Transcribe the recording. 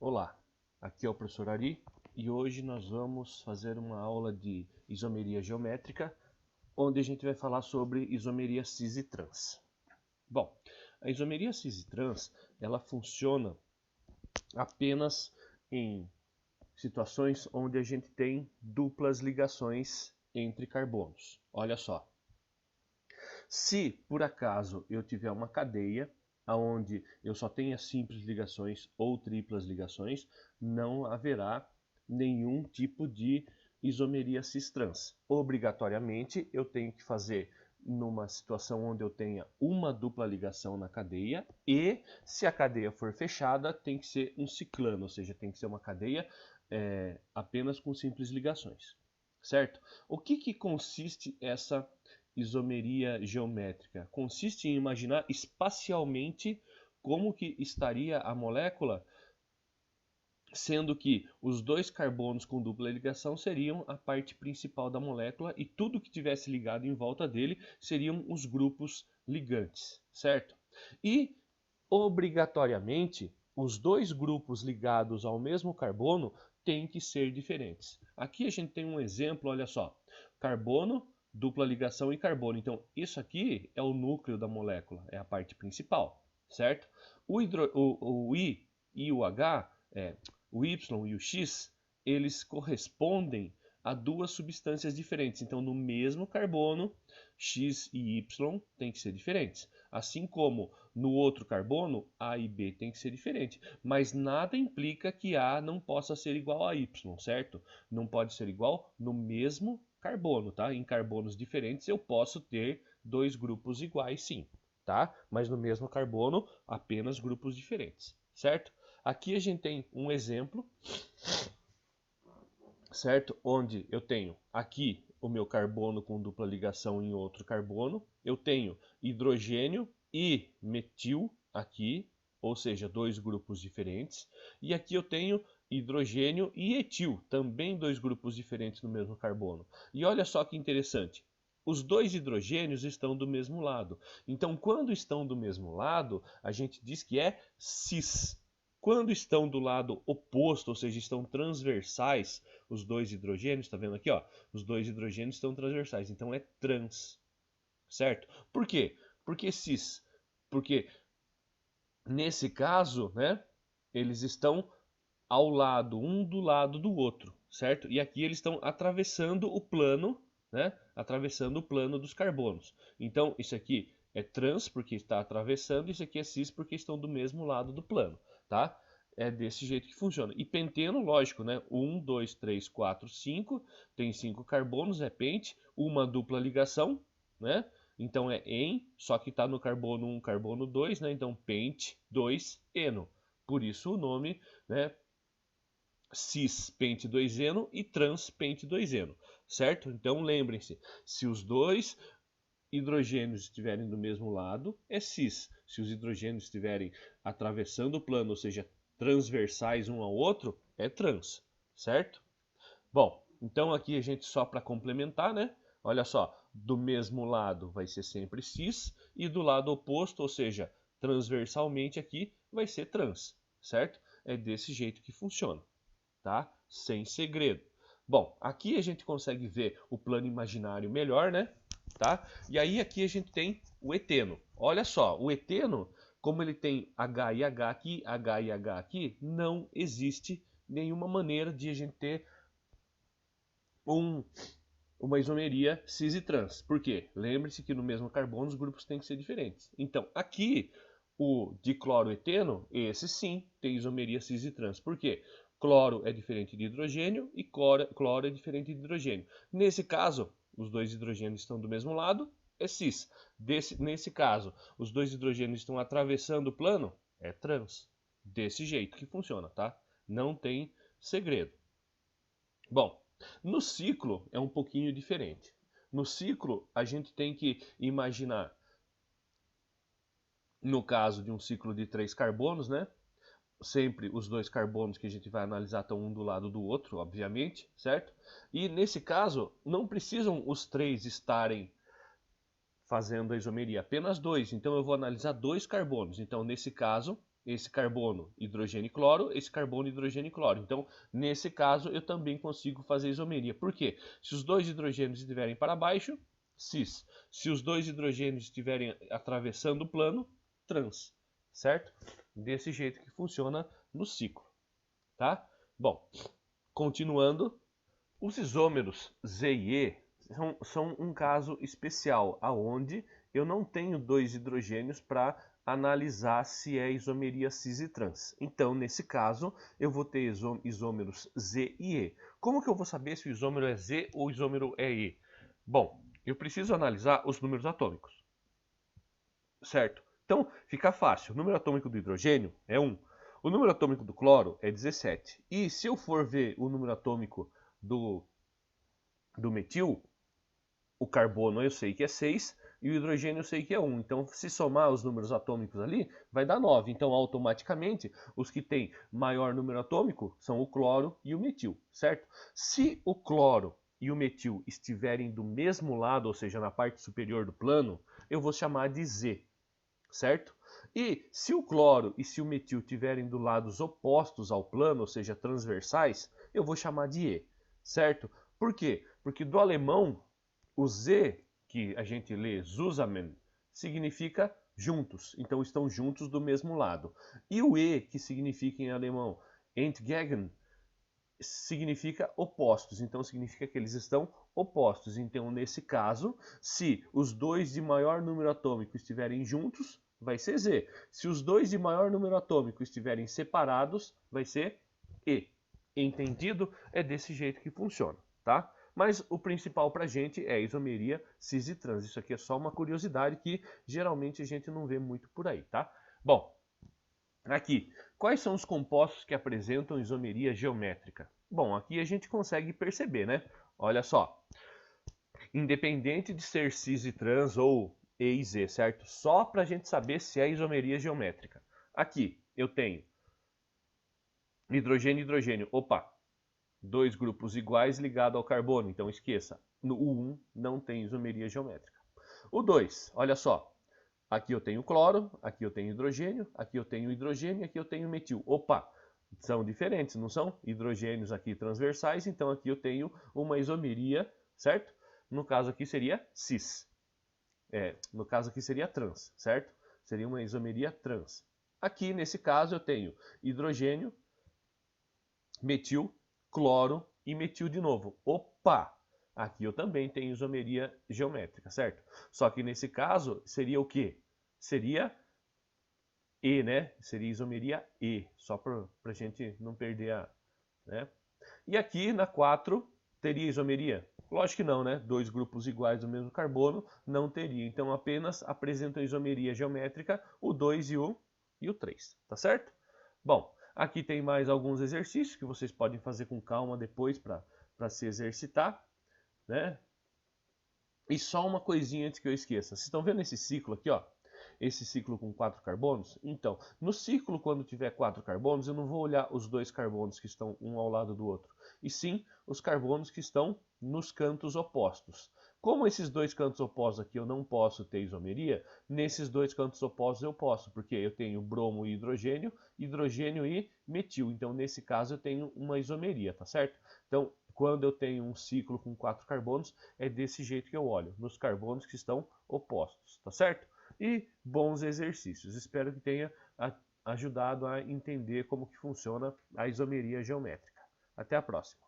Olá, aqui é o professor Ari e hoje nós vamos fazer uma aula de isomeria geométrica, onde a gente vai falar sobre isomeria cis e trans. Bom, a isomeria cis e trans, ela funciona apenas em situações onde a gente tem duplas ligações entre carbonos. Olha só, se por acaso eu tiver uma cadeia onde eu só tenha simples ligações ou triplas ligações, não haverá nenhum tipo de isomeria cis-trans. Obrigatoriamente eu tenho que fazer numa situação onde eu tenha uma dupla ligação na cadeia e, se a cadeia for fechada, tem que ser um ciclano, ou seja, tem que ser uma cadeia apenas com simples ligações, certo? O que consiste essa isomeria geométrica? Consiste em imaginar espacialmente como que estaria a molécula, sendo que os dois carbonos com dupla ligação seriam a parte principal da molécula e tudo que tivesse ligado em volta dele seriam os grupos ligantes, certo? E, obrigatoriamente, os dois grupos ligados ao mesmo carbono têm que ser diferentes. Aqui a gente tem um exemplo, olha só, carbono, dupla ligação e carbono. Então, isso aqui é o núcleo da molécula, é a parte principal, certo? O I e o H, o Y e o X, eles correspondem a duas substâncias diferentes. Então, no mesmo carbono, X e Y têm que ser diferentes. Assim como no outro carbono, A e B têm que ser diferentes. Mas nada implica que A não possa ser igual a Y, certo? Não pode ser igual no mesmo carbono, tá? Em carbonos diferentes eu posso ter dois grupos iguais, sim, tá? Mas no mesmo carbono, apenas grupos diferentes, certo? Aqui a gente tem um exemplo, certo? Onde eu tenho aqui o meu carbono com dupla ligação em outro carbono, eu tenho hidrogênio e metil aqui, ou seja, dois grupos diferentes, e aqui eu tenho hidrogênio e etil, também dois grupos diferentes no mesmo carbono. E olha só que interessante, os dois hidrogênios estão do mesmo lado. Então, quando estão do mesmo lado, a gente diz que é cis. Quando estão do lado oposto, ou seja, estão transversais, os dois hidrogênios, está vendo aqui, ó? Os dois hidrogênios estão transversais, então é trans, certo? Por quê? Porque cis? Porque nesse caso, né, eles estão ao lado, um do lado do outro, certo? E aqui eles estão atravessando o plano, né? Atravessando o plano dos carbonos. Então, isso aqui é trans porque está atravessando, isso aqui é cis porque estão do mesmo lado do plano, tá? É desse jeito que funciona. E penteno, lógico, né? 1, 2, 3, 4, 5. Tem 5 carbonos, é pente. Uma dupla ligação, né? Então é en, só que está no carbono 1, carbono 2, né? Então pente 2 eno. Por isso o nome, né? Cis pente 2-eno e trans pente 2-eno, certo? Então lembrem-se, se os dois hidrogênios estiverem do mesmo lado, é cis. Se os hidrogênios estiverem atravessando o plano, ou seja, transversais um ao outro, é trans, certo? Bom, então aqui a gente só para complementar, né? Olha só, do mesmo lado vai ser sempre cis e do lado oposto, ou seja, transversalmente aqui vai ser trans, certo? É desse jeito que funciona, tá? Sem segredo. Bom, aqui a gente consegue ver o plano imaginário melhor, né? Tá? E aí aqui a gente tem o eteno. Olha só, o eteno, como ele tem H e H aqui, H e H aqui, não existe nenhuma maneira de a gente ter uma isomeria cis e trans. Por quê? Lembre-se que no mesmo carbono os grupos têm que ser diferentes. Então, aqui, o dicloroeteno, esse sim tem isomeria cis e trans. Por quê? Cloro é diferente de hidrogênio e cloro é diferente de hidrogênio. Nesse caso, os dois hidrogênios estão do mesmo lado, é cis. Nesse caso, os dois hidrogênios estão atravessando o plano, é trans. Desse jeito que funciona, tá? Não tem segredo. Bom, no ciclo é um pouquinho diferente. No ciclo, a gente tem que imaginar, no caso de um ciclo de 3 carbonos, né? Sempre os dois carbonos que a gente vai analisar estão um do lado do outro, obviamente, certo? E nesse caso, não precisam os três estarem fazendo a isomeria, apenas dois. Então eu vou analisar dois carbonos. Então, nesse caso, esse carbono, hidrogênio e cloro, esse carbono, hidrogênio e cloro. Então, nesse caso, eu também consigo fazer isomeria. Por quê? Se os dois hidrogênios estiverem para baixo, cis. Se os dois hidrogênios estiverem atravessando o plano, trans. Certo? Desse jeito que funciona no ciclo. Tá? Bom, continuando, os isômeros Z e E são um caso especial, aonde eu não tenho dois hidrogênios para analisar se é isomeria cis e trans. Então, nesse caso, eu vou ter isômeros Z e E. Como que eu vou saber se o isômero é Z ou o isômero é E? Bom, eu preciso analisar os números atômicos, certo? Então, fica fácil. O número atômico do hidrogênio é 1. O número atômico do cloro é 17. E se eu for ver o número atômico do metil, o carbono eu sei que é 6 e o hidrogênio eu sei que é 1. Então, se somar os números atômicos ali, vai dar 9. Então, automaticamente, os que têm maior número atômico são o cloro e o metil, certo? Se o cloro e o metil estiverem do mesmo lado, ou seja, na parte superior do plano, eu vou chamar de Z, certo? E se o cloro e se o metil estiverem do lados opostos ao plano, ou seja, transversais, eu vou chamar de E, certo? Por quê? Porque do alemão, o Z, que a gente lê zusammen, significa juntos. Então estão juntos do mesmo lado. E o E, que significa em alemão entgegen, significa opostos. Então significa que eles estão opostos. Então nesse caso, se os dois de maior número atômico estiverem juntos, vai ser Z. Se os dois de maior número atômico estiverem separados, vai ser E. Entendido? É desse jeito que funciona, tá? Mas o principal para a gente é a isomeria cis e trans. Isso aqui é só uma curiosidade que geralmente a gente não vê muito por aí, tá? Bom, aqui, quais são os compostos que apresentam isomeria geométrica? Bom, aqui a gente consegue perceber, né? Olha só, independente de ser cis e trans ou E e Z, certo? Só para a gente saber se é isomeria geométrica. Aqui, eu tenho hidrogênio e hidrogênio. Opa! Dois grupos iguais ligados ao carbono, então esqueça. No U1 não tem isomeria geométrica. O 2, olha só. Aqui eu tenho cloro, aqui eu tenho hidrogênio, aqui eu tenho hidrogênio, aqui eu tenho metil. Opa, são diferentes, não são? Hidrogênios aqui transversais, então aqui eu tenho uma isomeria, certo? No caso aqui seria cis. No caso aqui seria trans, certo? Seria uma isomeria trans. Aqui, nesse caso, eu tenho hidrogênio, metil, cloro e metil de novo. Opa! Aqui eu também tenho isomeria geométrica, certo? Só que nesse caso seria o quê? Seria E, né? Seria isomeria E, só para a gente não perder a... Né? E aqui na 4 teria isomeria? Lógico que não, né? Dois grupos iguais do mesmo carbono não teria. Então apenas apresentam isomeria geométrica o 2 e o 3, tá certo? Bom, aqui tem mais alguns exercícios que vocês podem fazer com calma depois para se exercitar, né? E só uma coisinha antes que eu esqueça. Vocês estão vendo esse ciclo aqui, ó? Esse ciclo com 4 carbonos? Então, no ciclo, quando tiver 4 carbonos, eu não vou olhar os dois carbonos que estão um ao lado do outro, e sim os carbonos que estão nos cantos opostos. Como esses dois cantos opostos aqui eu não posso ter isomeria, nesses dois cantos opostos eu posso, porque eu tenho bromo e hidrogênio, hidrogênio e metil. Então, nesse caso, eu tenho uma isomeria, tá certo? Então, quando eu tenho um ciclo com 4 carbonos, é desse jeito que eu olho, nos carbonos que estão opostos, tá certo? E bons exercícios. Espero que tenha ajudado a entender como que funciona a isomeria geométrica. Até a próxima.